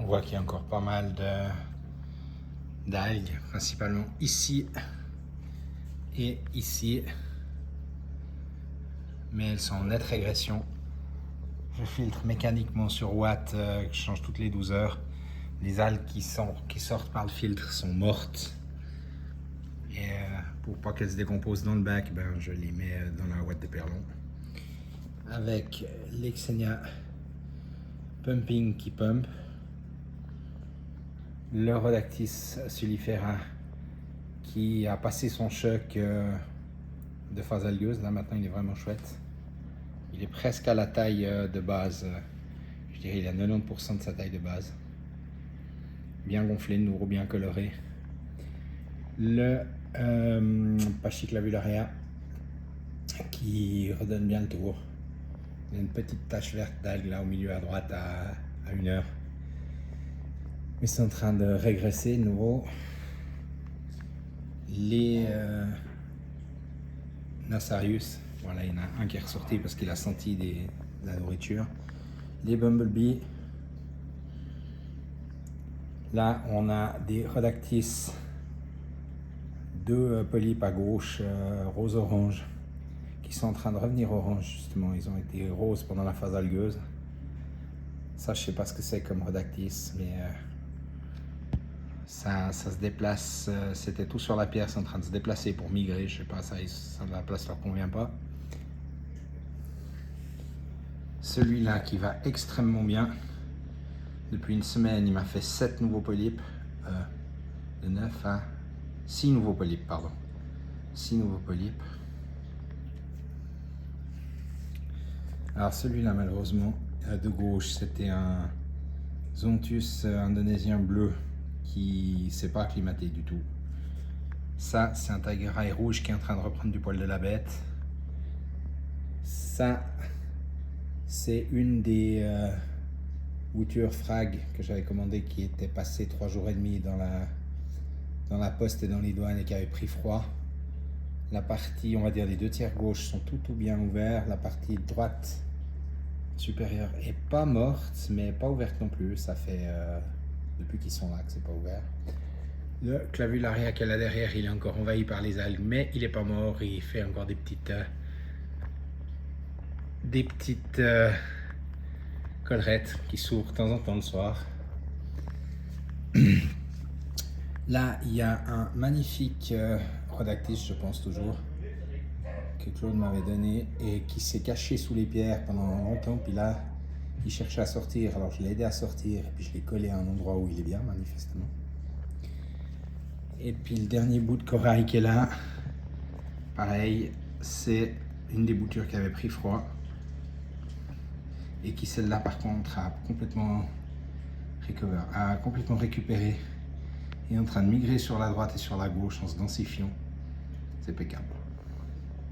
On voit qu'il y a encore pas mal d'algues, principalement ici et ici. Mais elles sont en nette régression. Je filtre mécaniquement sur Watt, que je change toutes les 12 heures. Les algues qui sortent par le filtre sont mortes. Et pour pas qu'elles se décomposent dans le bac, je les mets dans la Watt de Perlon. Avec l'Exenia Pumping qui pump. Le Rhodactis sulifera qui a passé son choc de phase algueuse. Là maintenant il est vraiment chouette. Il est presque à la taille de base. Je dirais il a 90% de sa taille de base. Bien gonflé, nouveau, bien coloré. Le Pachysclavularia qui redonne bien le tour. Il y a une petite tache verte d'algue là au milieu à droite à 1 heure. Mais c'est en train de régresser de nouveau. Les Nassarius, voilà, il y en a un qui est ressorti parce qu'il a senti de la nourriture. Les Bumblebee. Là, on a des Rhodactis, 2 polypes à gauche, rose-orange, qui sont en train de revenir orange justement. Ils ont été roses pendant la phase algueuse. Ça, je sais pas ce que c'est comme Rhodactis, mais ça se déplace. C'était tout sur la pierre, c'est en train de se déplacer pour migrer. Je sais pas, ça la place leur convient pas. Celui-là qui va extrêmement bien. Depuis une semaine, il m'a fait 7 nouveaux polypes. De 9 à 6 nouveaux polypes, pardon. 6 nouveaux polypes. Alors celui-là, malheureusement, de gauche, c'était un Zonthus indonésien bleu qui ne s'est pas acclimaté du tout. Ça, c'est un Tiger Eye rouge qui est en train de reprendre du poil de la bête. Ça, c'est une des boutures frag que j'avais commandé qui était passée 3 jours et demi dans la poste et dans les douanes et qui avait pris froid. La partie, on va dire les 2 tiers gauche sont tout bien ouverts. La partie droite supérieure est pas morte, mais pas ouverte non plus. Ça fait depuis qu'ils sont là que c'est pas ouvert. Le Clavularia qui est là derrière, il est encore envahi par les algues, mais il est pas mort. Il fait encore des petites collerettes qui s'ouvrent de temps en temps le soir. Là, il y a un magnifique Rhodactis, je pense toujours, que Claude m'avait donné et qui s'est caché sous les pierres pendant longtemps. Puis là, il cherchait à sortir. Alors je l'ai aidé à sortir et puis je l'ai collé à un endroit où il est bien, manifestement. Et puis le dernier bout de corail qui est là, pareil, c'est une des boutures qui avait pris froid et qui, celle-là, par contre, a complètement récupéré et est en train de migrer sur la droite et sur la gauche en se densifiant. C'est impeccable.